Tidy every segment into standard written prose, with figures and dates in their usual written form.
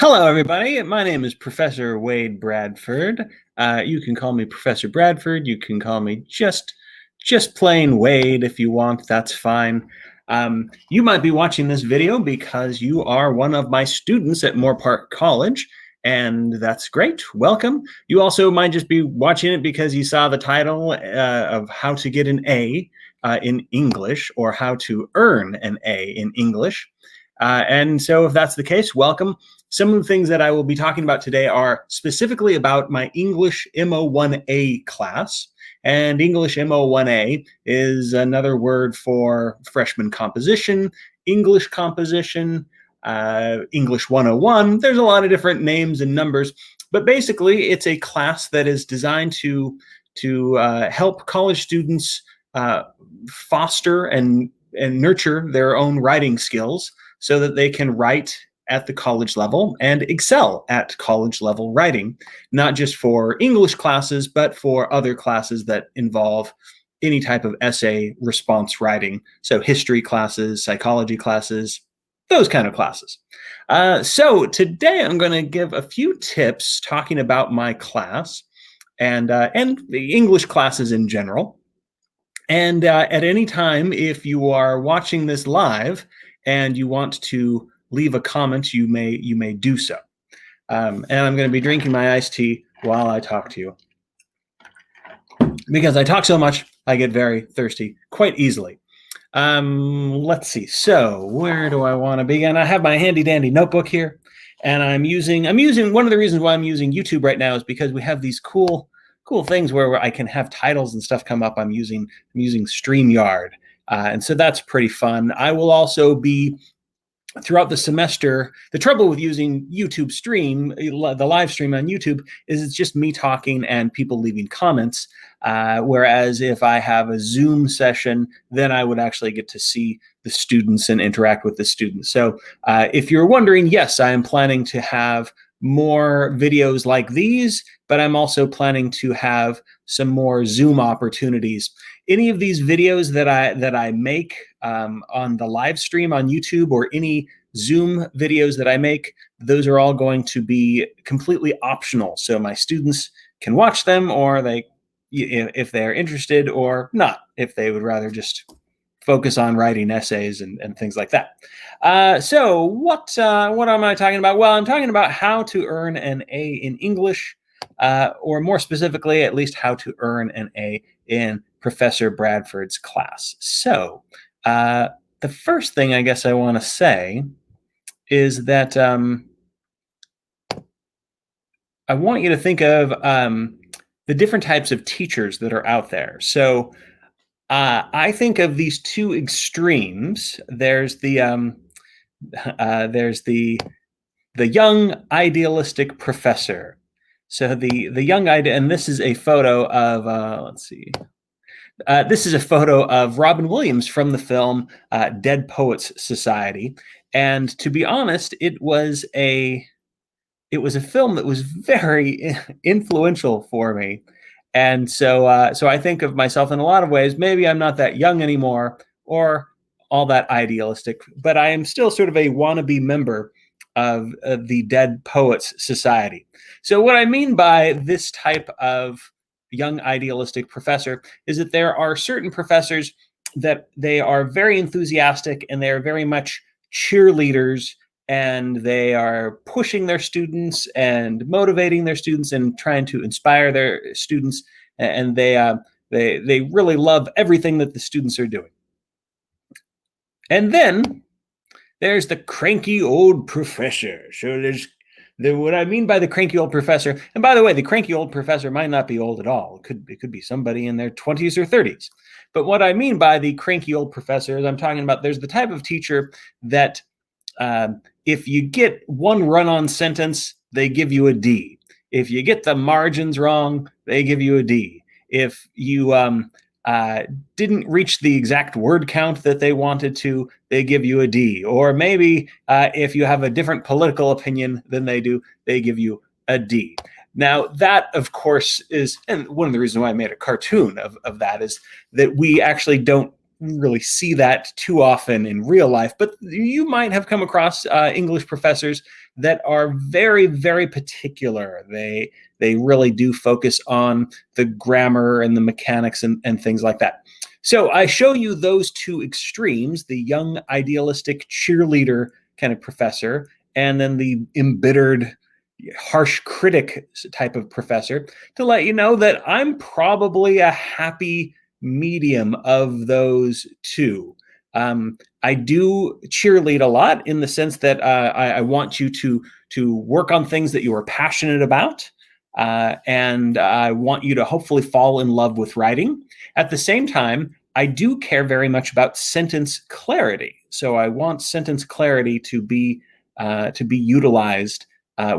Hello, everybody. My name is Professor Wade Bradford. You can call me Professor Bradford. You can call me just plain Wade if you want. That's fine. You might be watching this video because you are one of my students at Moore Park College, and that's great. Welcome. You also might just be watching it because you saw the title of how to get an A in English, or how to earn an A in English. And so if that's the case, welcome. Some of the things that I will be talking about today are specifically about my English MO1A class. And English MO1A is another word for freshman composition, English composition, English 101. There's a lot of different names and numbers, but basically it's a class that is designed to help college students foster and nurture their own writing skills so that they can write at the college level and excel at college level writing, not just for English classes, but for other classes that involve any type of essay response writing. So history classes, psychology classes, those kind of classes. So today I'm going to give a few tips talking about my class and the English classes in general. And at any time, if you are watching this live and you want to leave a comment, you may do so. And I'm going to be drinking my iced tea while I talk to you. Because I talk so much, I get very thirsty quite easily. Let's see. So where do I want to begin? I have my handy dandy notebook here, and I'm using one of the reasons why I'm using YouTube right now is because we have these cool things where I can have titles and stuff come up. I'm using StreamYard, and so that's pretty fun. I will also be, throughout the semester, the trouble with using YouTube Stream, the live stream on YouTube, is it's just me talking and people leaving comments. Whereas if I have a Zoom session, then I would actually get to see the students and interact with the students. So if you're wondering, yes, I am planning to have more videos like these, but I'm also planning to have some more Zoom opportunities. Any of these videos that I make on the live stream on YouTube, or any Zoom videos that I make, those are all going to be completely optional. So my students can watch them, or if they're interested, or not, if they would rather just focus on writing essays and things like that. So what am I talking about? Well, I'm talking about how to earn an A in English, or more specifically, at least how to earn an A in Professor Bradford's class. So the first thing I guess I want to say is that I want you to think of the different types of teachers that are out there. So I think of these two extremes. There's the young idealistic professor. So the young idea, and this is a photo of let's see. This is a photo of Robin Williams from the film Dead Poets Society, and to be honest, it was a film that was very influential for me. And so I think of myself in a lot of ways. Maybe I'm not that young anymore or all that idealistic, but I am still sort of a wannabe member of the Dead Poets Society. So what I mean by this type of young idealistic professor is that there are certain professors that they are very enthusiastic and they are very much cheerleaders, and they are pushing their students and motivating their students and trying to inspire their students, and they really love everything that the students are doing. And then there's the cranky old professor. So there's what I mean by the cranky old professor, and by the way, the cranky old professor might not be old at all. It could be somebody in their 20s or 30s. But what I mean by the cranky old professor is I'm talking about there's the type of teacher that if you get one run-on sentence, they give you a D. If you get the margins wrong, they give you a D. If you didn't reach the exact word count that they wanted to, they give you a D. Or maybe if you have a different political opinion than they do, they give you a D. Now, that, of course, is, and one of the reasons why I made a cartoon of that is that we actually don't really see that too often in real life, but you might have come across English professors that are very, very particular. They really do focus on the grammar and the mechanics and things like that. So I show you those two extremes, the young idealistic cheerleader kind of professor, and then the embittered harsh critic type of professor, to let you know that I'm probably a happy medium of those two. I do cheerlead a lot in the sense that I want you to work on things that you are passionate about, and I want you to hopefully fall in love with writing. At the same time, I do care very much about sentence clarity. So I want sentence clarity to be utilized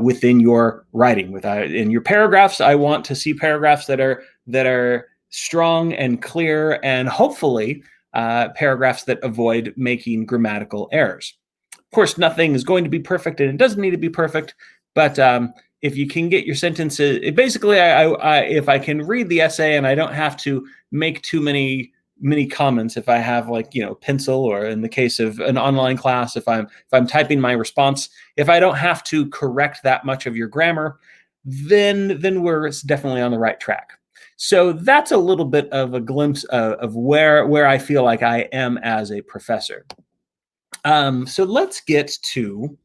within your writing. In your paragraphs, I want to see paragraphs that are strong and clear, and hopefully paragraphs that avoid making grammatical errors. Of course, nothing is going to be perfect, and it doesn't need to be perfect. But if you can get your sentences, basically, if I can read the essay and I don't have to make too many comments, if I have pencil, or in the case of an online class, if I'm typing my response, if I don't have to correct that much of your grammar, then we're definitely on the right track. So that's a little bit of a glimpse of where I feel like I am as a professor. So let's get to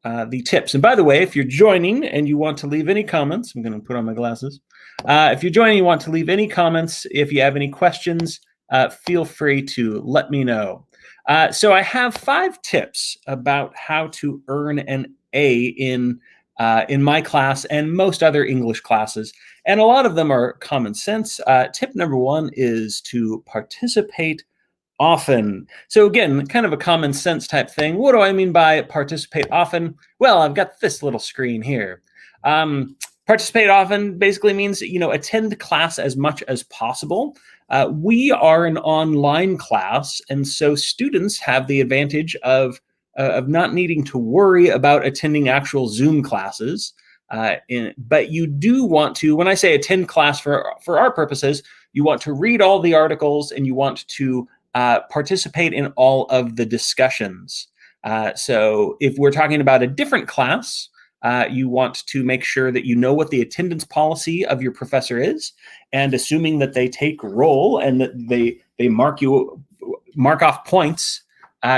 the tips. And by the way, if you're joining and you want to leave any comments, I'm going to put on my glasses. If you're joining, you want to leave any comments, if you have any questions, feel free to let me know. So I have 5 tips about how to earn an A in my class and most other English classes. And a lot of them are common sense. Tip number 1 is to participate often. So again, kind of a common sense type thing. What do I mean by participate often? Well, I've got this little screen here. Participate often basically means, attend class as much as possible. We are an online class, and so students have the advantage of not needing to worry about attending actual Zoom classes. But you do want to, when I say attend class for our purposes, you want to read all the articles, and you want to participate in all of the discussions. So if we're talking about a different class, you want to make sure that you know what the attendance policy of your professor is, and assuming that they take roll and that they mark off points,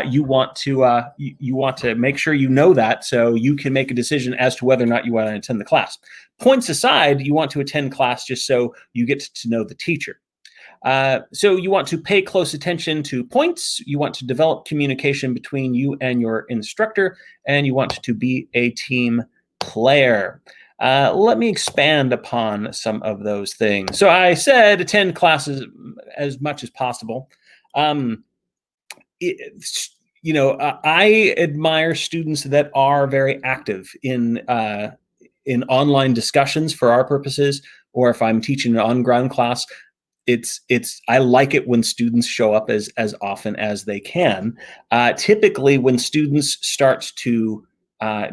you want to make sure you know that, so you can make a decision as to whether or not you want to attend the class. Points aside, you want to attend class just so you get to know the teacher. So you want to pay close attention to points, you want to develop communication between you and your instructor, and you want to be a team player. Let me expand upon some of those things. So I said attend classes as much as possible. I admire students that are very active in online discussions for our purposes, or if I'm teaching an on-ground class. I like it when students show up as often as they can. Typically, when students start to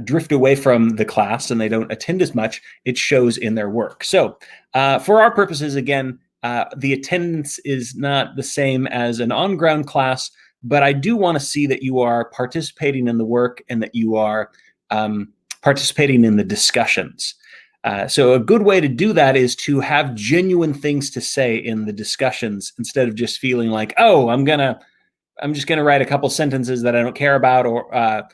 drift away from the class and they don't attend as much, it shows in their work. So for our purposes, again, the attendance is not the same as an on-ground class, but I do want to see that you are participating in the work and that you are participating in the discussions. So a good way to do that is to have genuine things to say in the discussions, instead of just feeling like, oh, I'm just gonna write a couple sentences that I don't care about, or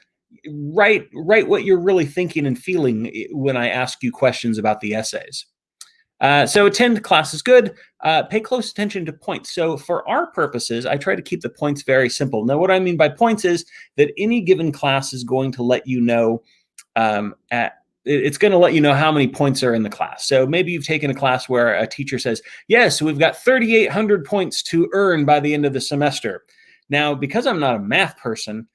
write what you're really thinking and feeling when I ask you questions about the essays. So attend class is good. Pay close attention to points. So for our purposes, I try to keep the points very simple. Now, what I mean by points is that any given class is going to let you know it's going to let you know how many points are in the class. So maybe you've taken a class where a teacher says, yes, we've got 3,800 points to earn by the end of the semester. Now, because I'm not a math person,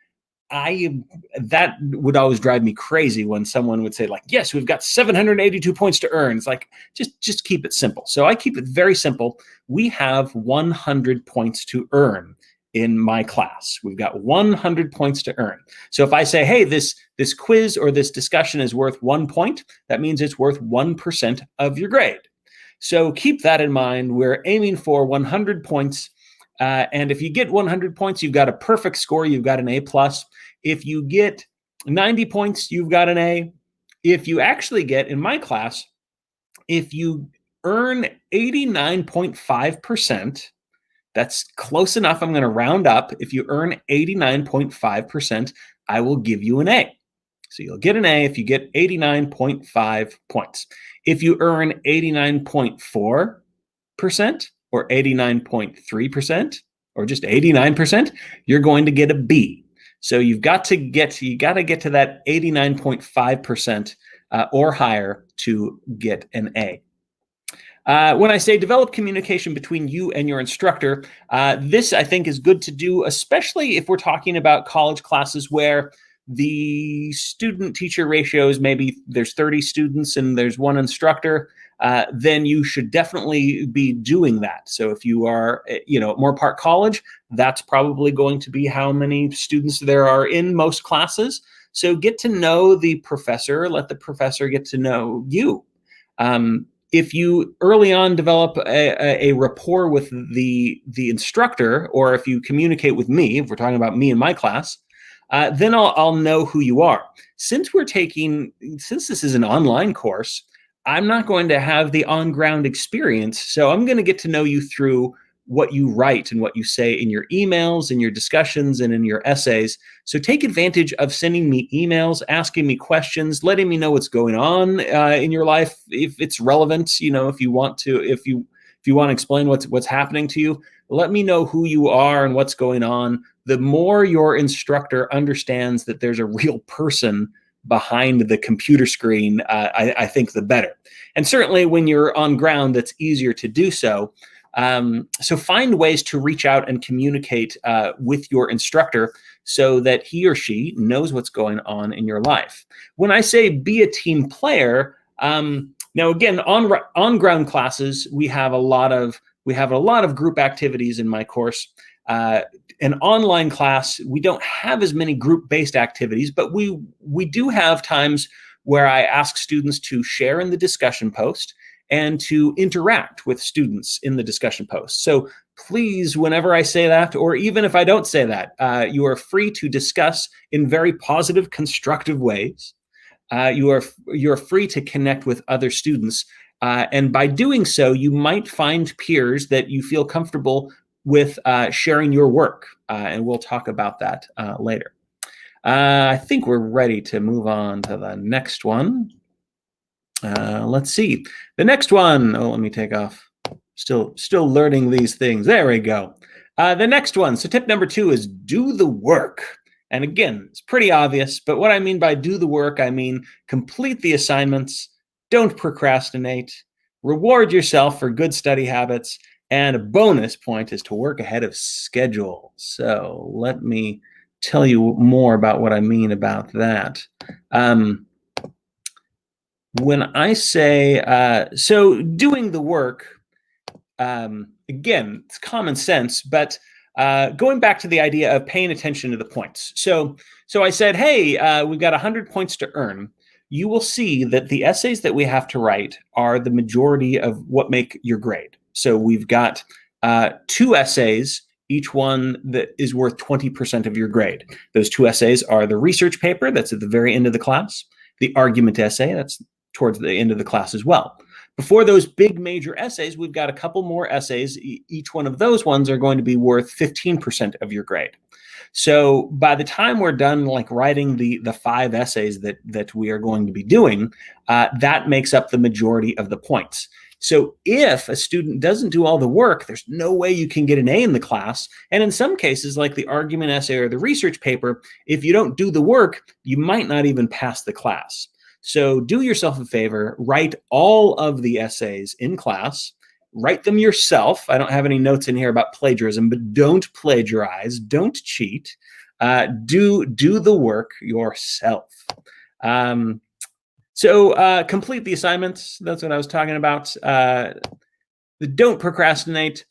that would always drive me crazy when someone would say, like, yes, we've got 782 points to earn. It's like, just keep it simple. So I keep it very simple. We have 100 points to earn in my class. We've got 100 points to earn. So if I say, hey, this quiz or this discussion is worth 1 point, that means it's worth 1% of your grade. So keep that in mind. We're aiming for 100 points. And if you get 100 points, you've got a perfect score. You've got an A+. If you get 90 points, you've got an A. If you actually get, in my class, if you earn 89.5%, that's close enough. I'm going to round up. If you earn 89.5%, I will give you an A. So you'll get an A if you get 89.5 points. If you earn 89.4% or 89.3% or just 89%, you're going to get a B. So you got to get to that 89.5% or higher to get an A. When I say develop communication between you and your instructor, this I think is good to do, especially if we're talking about college classes where the student-teacher ratios, maybe there's 30 students and there's one instructor, then you should definitely be doing that. So if you are, Moore Park College, that's probably going to be how many students there are in most classes. So get to know the professor, let the professor get to know you. If you early on develop a rapport with the instructor, or if you communicate with me, if we're talking about me and my class, then I'll know who you are. Since this is an online course, I'm not going to have the on-ground experience, so I'm going to get to know you through what you write and what you say in your emails, in your discussions, and in your essays. So take advantage of sending me emails, asking me questions, letting me know what's going on in your life, if it's relevant. If you want to explain what's happening to you, let me know who you are and what's going on. The more your instructor understands that there's a real person behind the computer screen, I think the better. And certainly when you're on ground, that's easier to do so. So find ways to reach out and communicate with your instructor so that he or she knows what's going on in your life. When I say be a team player, now again, on ground classes, we have a lot of group activities in my course. An online class, we don't have as many group-based activities, but we do have times where I ask students to share in the discussion post and to interact with students in the discussion post. So please, whenever I say that, or even if I don't say that, you are free to discuss in very positive, constructive ways. You're free to connect with other students. And by doing so, you might find peers that you feel comfortable with sharing your work. And we'll talk about that later. I think we're ready to move on to the next one. Let's see. The next one, let me take off. Still learning these things. There we go. The next one, so tip number 2 is do the work. And again, it's pretty obvious, but what I mean by do the work, I mean complete the assignments, don't procrastinate, reward yourself for good study habits, and a bonus point is to work ahead of schedule. So let me tell you more about what I mean about that. When I say, so doing the work, again, it's common sense, but going back to the idea of paying attention to the points. So I said, hey, we've got 100 points to earn. You will see that the essays that we have to write are the majority of what make your grade. So we've got 2 essays, each one that is worth 20% of your grade. Those 2 essays are the research paper, that's at the very end of the class, the argument essay, that's towards the end of the class as well. Before those big major essays, we've got a couple more essays. Each one of those ones are going to be worth 15% of your grade. So by the time we're done writing the 5 essays that we are going to be doing, that makes up the majority of the points. So if a student doesn't do all the work, there's no way you can get an A in the class. And in some cases, like the argument essay or the research paper, if you don't do the work, you might not even pass the class. So do yourself a favor, write all of the essays in class, write them yourself. I don't have any notes in here about plagiarism, but don't plagiarize, don't cheat. Do the work yourself. So complete the assignments. That's what I was talking about. Don't procrastinate.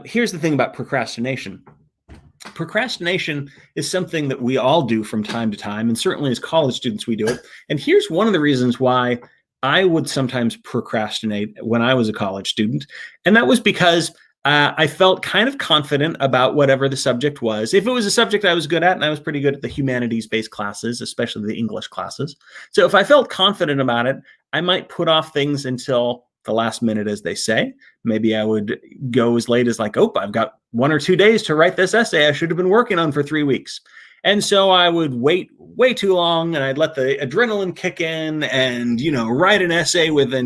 Here's the thing about procrastination. Procrastination is something that we all do from time to time, and certainly as college students we do it. And here's one of the reasons why I would sometimes procrastinate when I was a college student, and that was because I felt kind of confident about whatever the subject was. If it was a subject I was good at, and I was pretty good at the humanities-based classes, especially the English classes. So if I felt confident about it, I might put off things until the last minute, as they say. Maybe I would go as late as like, oh, I've got 1 or 2 days to write this essay I should have been working on for 3 weeks. And so I would wait way too long, and I'd let the adrenaline kick in and, write an essay within,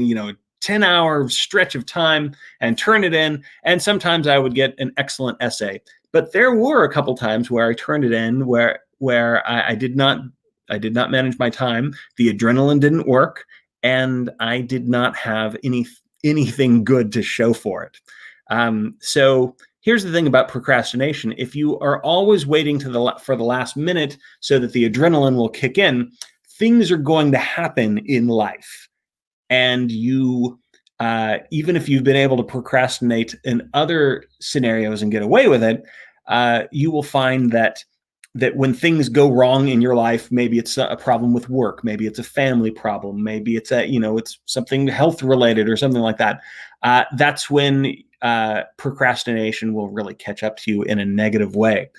10-hour stretch of time and turn it in. And sometimes I would get an excellent essay. But there were a couple times where I turned it in where I did not manage my time. The adrenaline didn't work, and I did not have anything good to show for it. So here's the thing about procrastination. If you are always waiting for the last minute so that the adrenaline will kick in, things are going to happen in life. And you, even if you've been able to procrastinate in other scenarios and get away with it, you will find that when things go wrong in your life, maybe it's a problem with work, maybe it's a family problem, maybe it's it's something health related or something like that. That's when procrastination will really catch up to you in a negative way.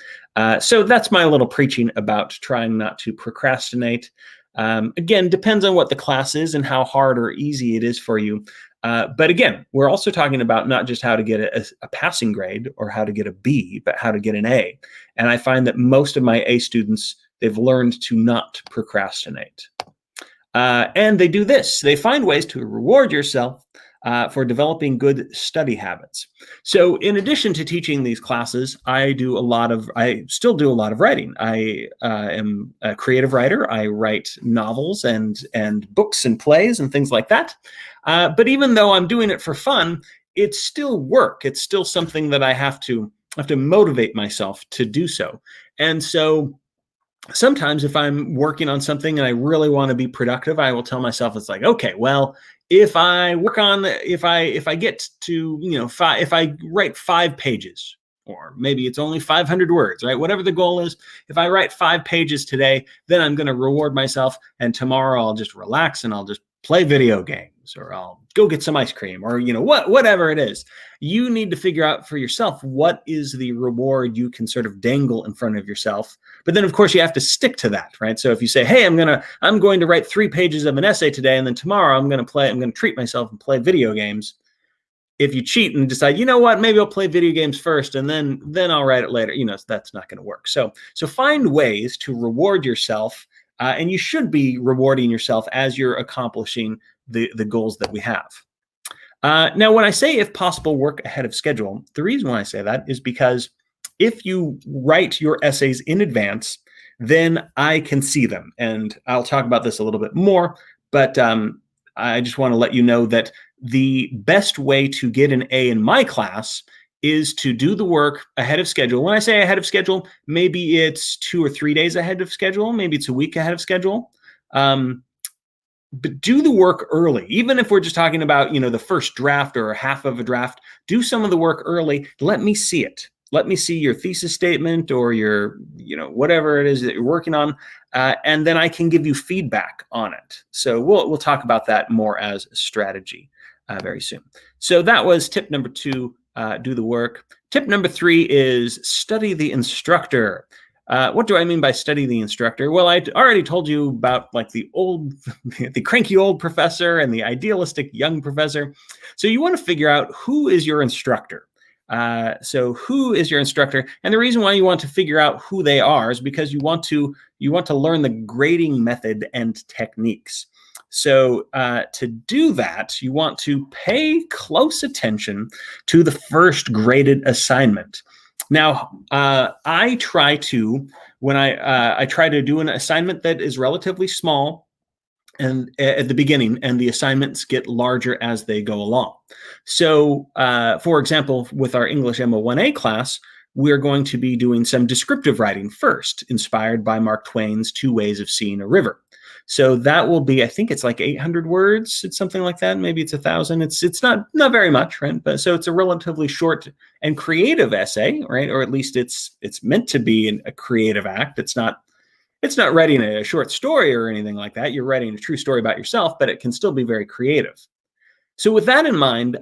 So that's my little preaching about trying not to procrastinate. Again, depends on what the class is and how hard or easy it is for you. But again, we're also talking about not just how to get a passing grade or how to get a B, but how to get an A. And I find that most of my A students, they've learned to not procrastinate. And they do this. They find ways to reward yourself for developing good study habits. So in addition to teaching these classes, I still do a lot of writing. I am a creative writer. I write novels and books and plays and things like that. But even though I'm doing it for fun, it's still work. It's still something that I have to motivate myself to do so. And so sometimes if I'm working on something and I really want to be productive, I will tell myself, it's like, okay, well, if I get to, if I write 5 pages, or maybe it's only 500 words, right? Whatever the goal is, if I write 5 pages today, then I'm going to reward myself. And tomorrow I'll just relax and I'll just play video games, or I'll go get some ice cream, or whatever it is. You need to figure out for yourself what is the reward you can sort of dangle in front of yourself. But then of course you have to stick to that, right? So if you say, hey, I'm going to write 3 pages of an essay today, and then tomorrow I'm going to treat myself and play video games. If you cheat and decide, you know what, maybe I'll play video games first and then I'll write it later, that's not going to work. So find ways to reward yourself. And you should be rewarding yourself as you're accomplishing the goals that we have. Now, when I say, if possible, work ahead of schedule, the reason why I say that is because if you write your essays in advance, then I can see them. And I'll talk about this a little bit more, but I just want to let you know that the best way to get an A in my class is to do the work ahead of schedule. When I say ahead of schedule, maybe it's 2 or 3 days ahead of schedule. Maybe it's a week ahead of schedule. But do the work early. Even if we're just talking about, the first draft or half of a draft, do some of the work early. Let me see it. Let me see your thesis statement or your, whatever it is that you're working on. And then I can give you feedback on it. So we'll talk about that more as a strategy very soon. So that was tip number 2. Do the work. Tip number 3 is study the instructor. What do I mean by study the instructor? Well, I already told you about the cranky old professor and the idealistic young professor. So you want to figure out who is your instructor. So who is your instructor? And the reason why you want to figure out who they are is because you want to learn the grading method and techniques. So to do that, you want to pay close attention to the first graded assignment. Now, I try to do an assignment that is relatively small and at the beginning, and the assignments get larger as they go along. So, for example, with our English MO1A class, we're going to be doing some descriptive writing first, inspired by Mark Twain's 2 Ways of Seeing a River. So that will be, I think it's like 800 words. It's something like that. Maybe it's 1,000. It's not very much, right? But so it's a relatively short and creative essay, right? Or at least it's meant to be a creative act. It's not writing a short story or anything like that. You're writing a true story about yourself, but it can still be very creative. So with that in mind,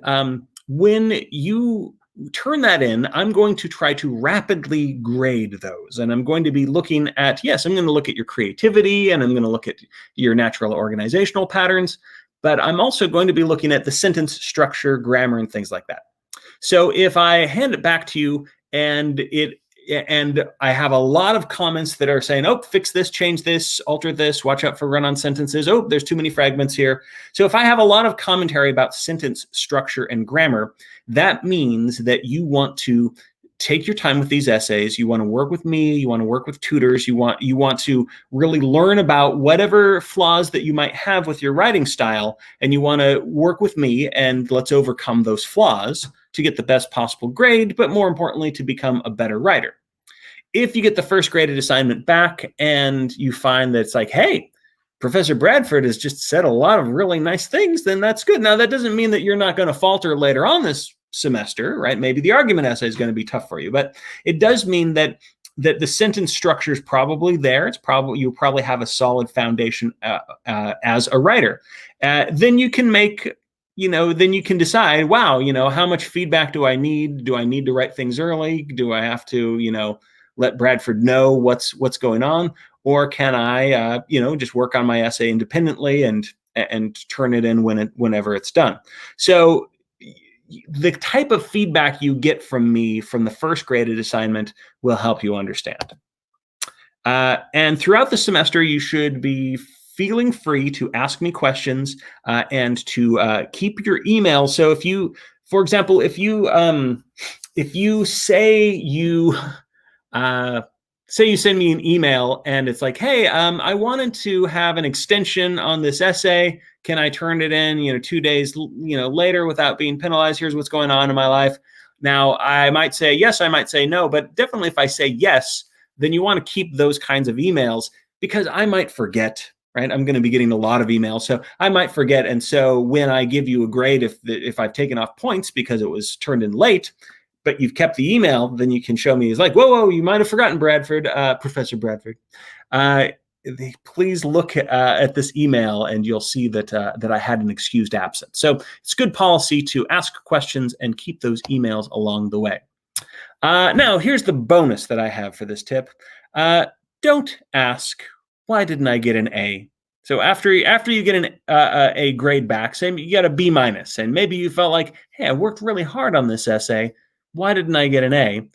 when you turn that in, I'm going to try to rapidly grade those. And I'm going to be looking at, yes, I'm going to look at your creativity and I'm going to look at your natural organizational patterns, but I'm also going to be looking at the sentence structure, grammar, and things like that. So if I hand it back to you and I have a lot of comments that are saying, oh, fix this, change this, alter this, watch out for run-on sentences. Oh, there's too many fragments here. So if I have a lot of commentary about sentence structure and grammar, that means that you want to take your time with these essays. You want to work with me. You want to work with tutors. You want to really learn about whatever flaws that you might have with your writing style, and you want to work with me and let's overcome those flaws to get the best possible grade, but more importantly, to become a better writer. If you get the first graded assignment back and you find that it's like, hey, Professor Bradford has just said a lot of really nice things, then that's good. Now, that doesn't mean that you're not going to falter later on this semester, right? Maybe the argument essay is going to be tough for you, but it does mean that the sentence structure is probably there. You'll probably have a solid foundation as a writer. Then you can make, then you can decide, wow, how much feedback do I need? Do I need to write things early? Do I have to, let Bradford know what's going on? Or can I, just work on my essay independently and turn it in whenever it's done? So the type of feedback you get from me from the first graded assignment will help you understand. And throughout the semester, you should be feeling free to ask me questions and to keep your email. So if you, for example, if you say you send me an email and it's like, hey, I wanted to have an extension on this essay. Can I turn it in, 2 days, later without being penalized? Here's what's going on in my life. Now, I might say yes, I might say no, but definitely if I say yes, then you want to keep those kinds of emails because I might forget, right? I'm going to be getting a lot of emails, so I might forget. And so when I give you a grade, if I've taken off points because it was turned in late, but you've kept the email, then you can show me. It's like, whoa, you might have forgotten Bradford, Professor Bradford. Please look at this email and you'll see that I had an excused absence. So it's good policy to ask questions and keep those emails along the way. Now, here's the bonus that I have for this tip. Don't ask, why didn't I get an A? So after you get a grade back, say you got a B minus, and maybe you felt like, hey, I worked really hard on this essay. Why didn't I get an A?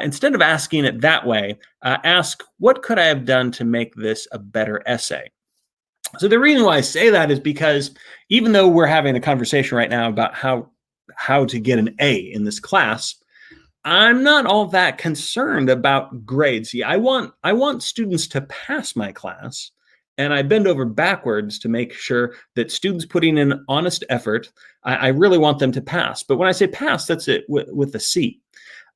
Instead of asking it that way, ask, what could I have done to make this a better essay? So the reason why I say that is because even though we're having a conversation right now about how to get an A in this class, I'm not all that concerned about grades. See, I want students to pass my class, and I bend over backwards to make sure that students putting in honest effort, I really want them to pass. But when I say pass, that's it with a C.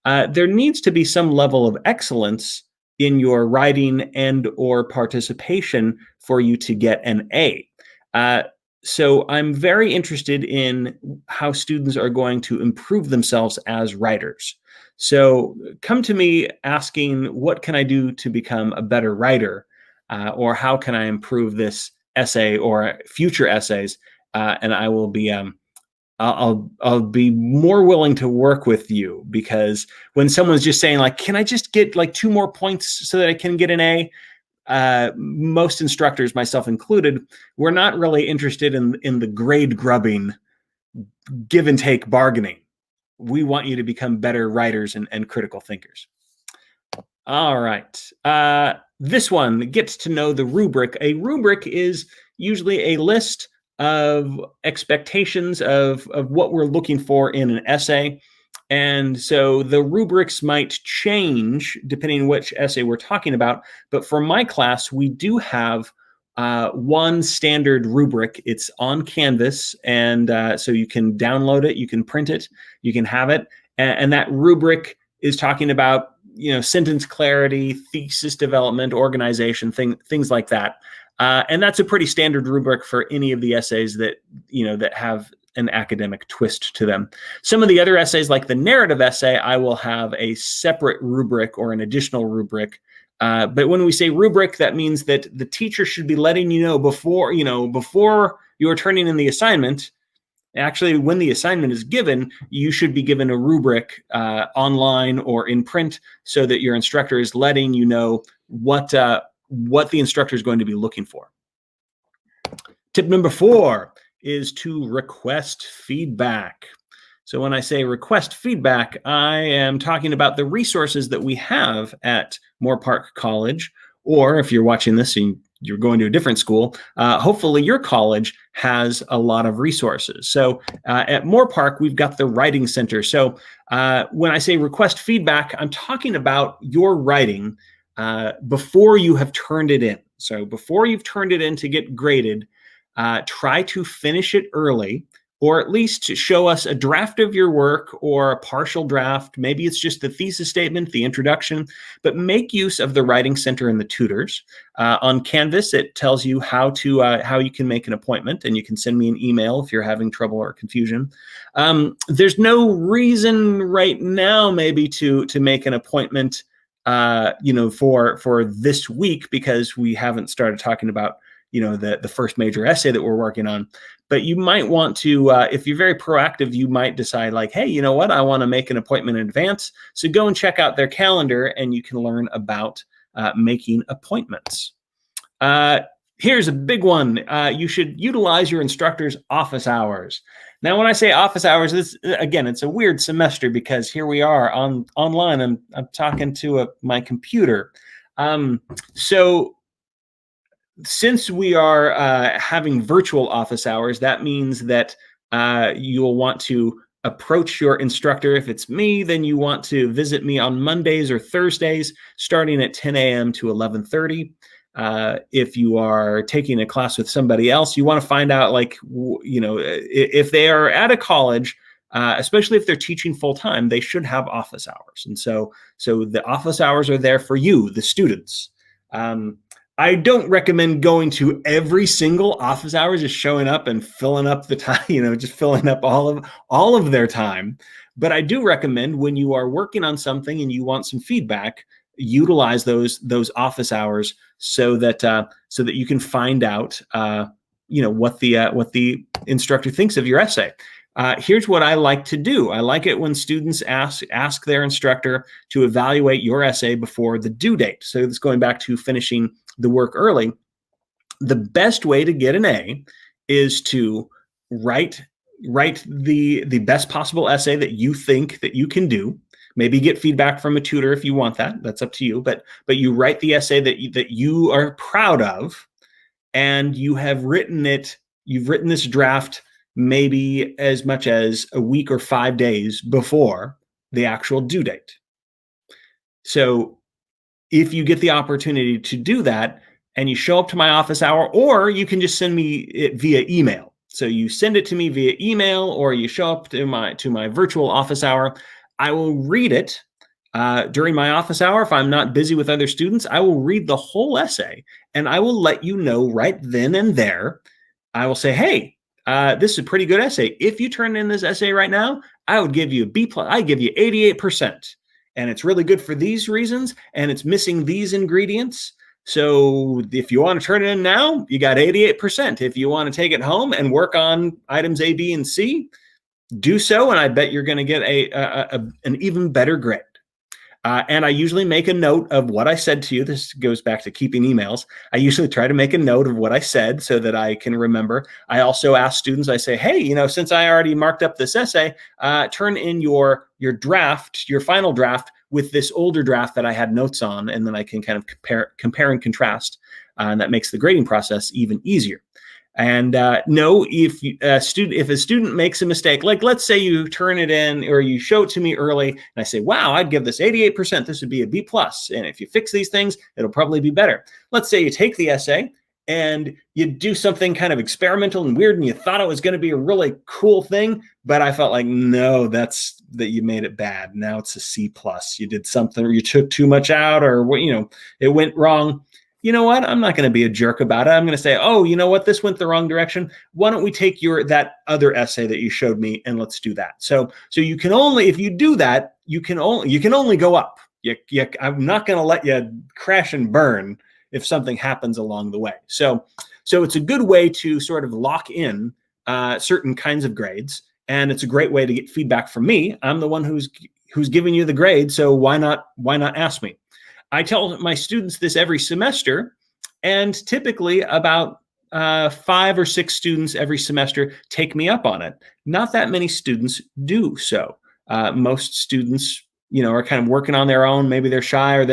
There needs to be some level of excellence in your writing and or participation for you to get an A. So I'm very interested in how students are going to improve themselves as writers. So come to me asking, what can I do to become a better writer? Or how can I improve this essay or future essays? And I will be, I'll be more willing to work with you, because when someone's just saying like, can I just get like 2 more points so that I can get an A? Most instructors, myself included, we're not really interested in the grade grubbing, give and take bargaining. We want you to become better writers and critical thinkers. All right. This one gets to know the rubric. A rubric is usually a list of expectations of what we're looking for in an essay. And so the rubrics might change depending on which essay we're talking about. But for my class, we do have one standard rubric. It's on Canvas. And so you can download it, you can print it, you can have it. And that rubric is talking about, sentence clarity, thesis development, organization, things like that. And that's a pretty standard rubric for any of the essays that, that have an academic twist to them. Some of the other essays, like the narrative essay, I will have a separate rubric or an additional rubric. But when we say rubric, that means that the teacher should be letting you know before you are turning in the assignment, Actually, when the assignment is given, you should be given a rubric online or in print so that your instructor is letting you know what the instructor is going to be looking for. Tip number 4 is to request feedback. So when I say request feedback, I am talking about the resources that we have at Moorpark College, or if you're watching this and you're going to a different school, hopefully your college has a lot of resources. So at Moorpark, we've got the Writing Center. So when I say request feedback, I'm talking about your writing before you have turned it in. So before you've turned it in to get graded, try to finish it early, or at least show us a draft of your work or a partial draft. Maybe it's just the thesis statement, the introduction, but make use of the Writing Center and the tutors. On Canvas, it tells you how you can make an appointment, and you can send me an email if you're having trouble or confusion. There's no reason right now maybe to make an appointment for this week, because we haven't started talking about the first major essay that we're working on. But you might want to, if you're very proactive, you might decide like, hey, you know what? I want to make an appointment in advance. So go and check out their calendar, and you can learn about making appointments. Here's a big one. You should utilize your instructor's office hours. Now, when I say office hours, again, it's a weird semester because here we are online. I'm talking to my computer. So since we are having virtual office hours, that means that you'll want to approach your instructor. If it's me, then you want to visit me on Mondays or Thursdays, starting at 10 a.m. to 11:30. If you are taking a class with somebody else, you want to find out, if they are at a college, especially if they're teaching full time, they should have office hours. And so the office hours are there for you, the students. I don't recommend going to every single office hour, just showing up and filling up the time, just filling up all of their time. But I do recommend, when you are working on something and you want some feedback, utilize those office hours so that you can find out what the instructor thinks of your essay. Here's what I like to do. I like it when students ask their instructor to evaluate your essay before the due date. So this going back to finishing the work early. The best way to get an A is to write the best possible essay that you think that you can do. Maybe get feedback from a tutor if you want that. That's up to you. But you write the essay that you are proud of, and you have written it. You've written this draft maybe as much as a week or 5 days before the actual due date. So if you get the opportunity to do that and you show up to my office hour, or you can just send me it via email. So you send it to me via email, or you show up to my virtual office hour. I will read it during my office hour. If I'm not busy with other students, I will read the whole essay, and I will let you know right then and there. I will say, hey, this is a pretty good essay. If you turn in this essay right now, I would give you a B+. I give you 88%. And it's really good for these reasons, and it's missing these ingredients. So if you want to turn it in now, you got 88%. If you want to take it home and work on items A, B, and C, do so, and I bet you're going to get an even better grade. And I usually make a note of what I said to you. This goes back to keeping emails. I usually try to make a note of what I said so that I can remember. I also ask students, I say, hey, since I already marked up this essay, turn in your draft, your final draft, with this older draft that I had notes on, and then I can kind of compare and contrast. And that makes the grading process even easier. And if a student makes a mistake, like let's say you turn it in or you show it to me early, and I say, wow, I'd give this 88%. This would be a B+. And if you fix these things, it'll probably be better. Let's say you take the essay and you do something kind of experimental and weird, and you thought it was going to be a really cool thing, but I felt like, no, that you made it bad. Now it's a C+. You did something, or you took too much out, or it went wrong. You know what? I'm not going to be a jerk about it. I'm going to say, oh, you know what? This went the wrong direction. Why don't we take that other essay that you showed me, and let's do that. So you can only, if you do that, you can only go up. I'm not going to let you crash and burn if something happens along the way. So it's a good way to sort of lock in certain kinds of grades, and it's a great way to get feedback from me. I'm the one who's giving you the grade, so why not ask me? I tell my students this every semester, and typically about 5 or 6 students every semester take me up on it. Not that many students do so. Most students, are kind of working on their own. Maybe they're shy, or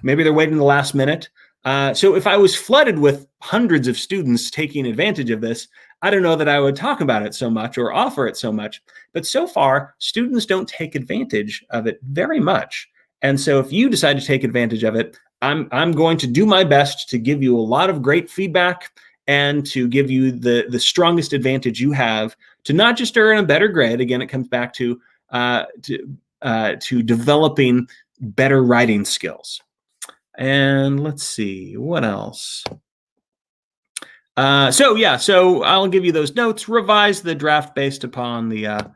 maybe they're waiting the last minute. So if I was flooded with hundreds of students taking advantage of this, I don't know that I would talk about it so much or offer it so much. But so far, students don't take advantage of it very much. And so if you decide to take advantage of it, I'm going to do my best to give you a lot of great feedback and to give you the strongest advantage you have to not just earn a better grade. Again, it comes back to developing better writing skills. And let's see, what else? So I'll give you those notes. Revise the draft based upon the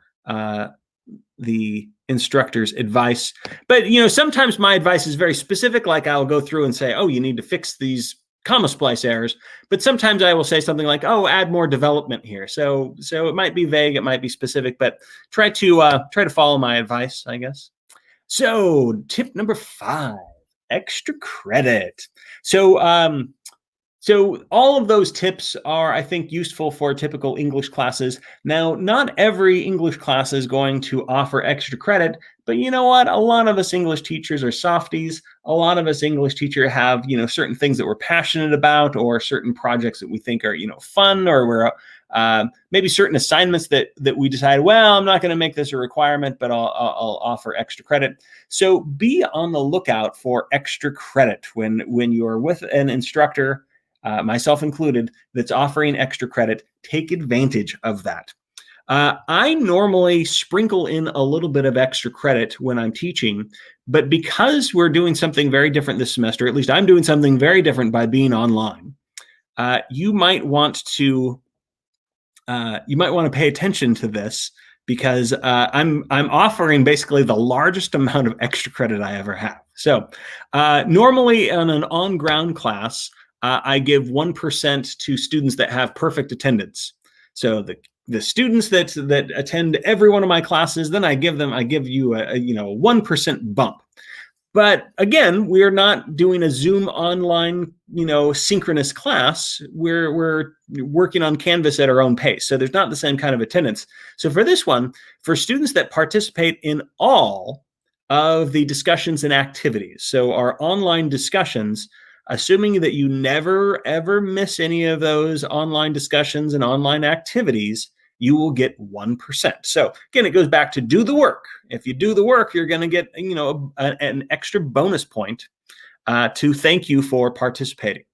instructor's advice. But sometimes my advice is very specific. Like I'll go through and say, oh, you need to fix these comma splice errors. But sometimes I will say something like, oh, add more development here. So it might be vague, it might be specific, but try to follow my advice, I guess. So tip number 5. Extra credit. So all of those tips are, I think, useful for typical English classes. Now, not every English class is going to offer extra credit, but you know what? A lot of us English teachers are softies. A lot of us English teachers have, certain things that we're passionate about, or certain projects that we think are, fun, or we're maybe certain assignments that we decide, well, I'm not going to make this a requirement, but I'll offer extra credit. So be on the lookout for extra credit when you're with an instructor, myself included, that's offering extra credit. Take advantage of that. I normally sprinkle in a little bit of extra credit when I'm teaching, but because we're doing something very different this semester, at least I'm doing something very different by being online, you might want to pay attention to this, because I'm offering basically the largest amount of extra credit I ever have. So normally in an on-ground class, I give 1% to students that have perfect attendance. So the students that attend every one of my classes, then I give you a 1% bump. But again, we're not doing a Zoom online, synchronous class. We're working on Canvas at our own pace. So there's not the same kind of attendance. So for this one, for students that participate in all of the discussions and activities, so our online discussions, assuming that you never, ever miss any of those online discussions and online activities, you will get 1%. So again, it goes back to do the work. If you do the work, you're going to get, an extra bonus point to thank you for participating.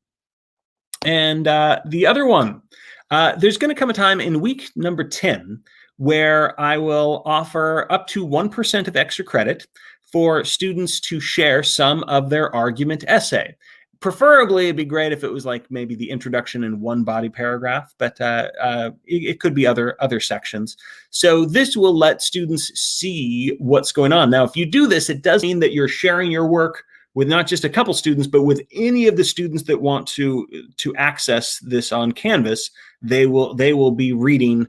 And the other one, there's going to come a time in week number 10 where I will offer up to 1% of extra credit for students to share some of their argument essay. Preferably, it'd be great if it was like maybe the introduction in one body paragraph, but it could be other sections. So this will let students see what's going on. Now, if you do this, it does mean that you're sharing your work with not just a couple students, but with any of the students that want to access this on Canvas. They will be reading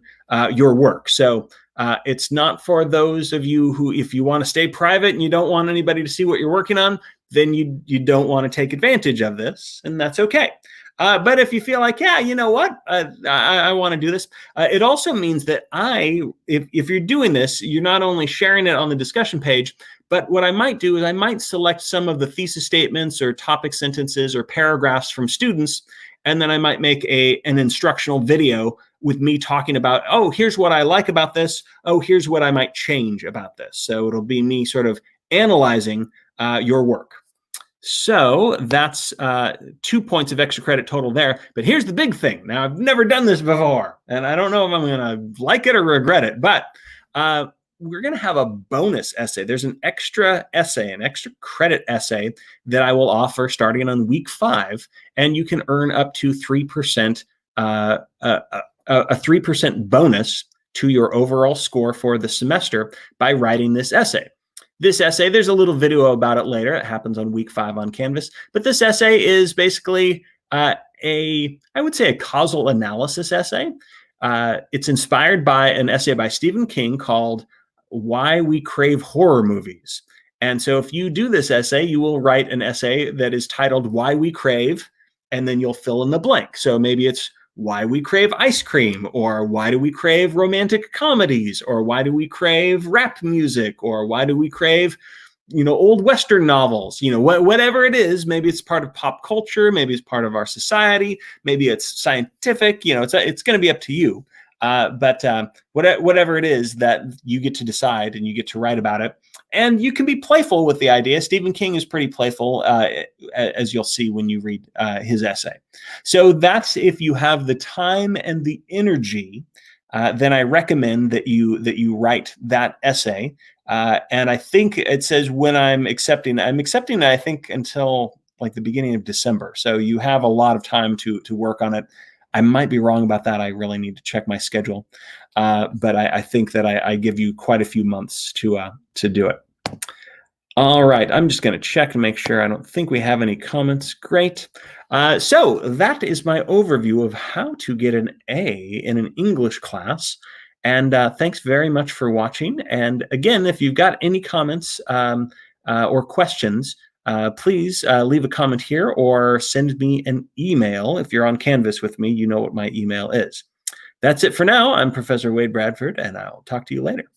your work. So it's not for those of you who, if you want to stay private and you don't want anybody to see what you're working on, then you don't want to take advantage of this, and that's okay. But if you feel like, yeah, you know what, I want to do this, it also means that if you're doing this, you're not only sharing it on the discussion page, but what I might do is I might select some of the thesis statements or topic sentences or paragraphs from students, and then I might make an instructional video with me talking about, oh, here's what I like about this. Oh, here's what I might change about this. So it'll be me sort of analyzing your work. So that's 2 points of extra credit total there. But here's the big thing. Now, I've never done this before, and I don't know if I'm going to like it or regret it, but we're going to have a bonus essay. There's an extra essay, an extra credit essay that I will offer starting on week 5, and you can earn up to 3%, a 3% bonus to your overall score for the semester by writing this essay. This essay, there's a little video about it later. It happens on week 5 on Canvas. But this essay is basically I would say a causal analysis essay. It's inspired by an essay by Stephen King called "Why We Crave Horror Movies." And so if you do this essay, you will write an essay that is titled "Why We Crave," and then you'll fill in the blank. So maybe it's why we crave ice cream, or why do we crave romantic comedies, or why do we crave rap music, or why do we crave old Western novels, whatever it is. Maybe it's part of pop culture, maybe it's part of our society, maybe it's scientific, it's going to be up to you. But whatever it is that you get to decide, and you get to write about it, and you can be playful with the idea. Stephen King is pretty playful, as you'll see when you read his essay. So that's if you have the time and the energy. Then I recommend that you write that essay. And I think it says when I'm accepting, I think until like the beginning of December. So you have a lot of time to work on it. I might be wrong about that. I really need to check my schedule. But I think that I give you quite a few months to do it. All right, I'm just going to check and make sure. I don't think we have any comments. Great. So that is my overview of how to get an A in an English class. And thanks very much for watching. And again, if you've got any comments or questions, please leave a comment here or send me an email. If you're on Canvas with me, you know what my email is. That's it for now. I'm Professor Wade Bradford, and I'll talk to you later.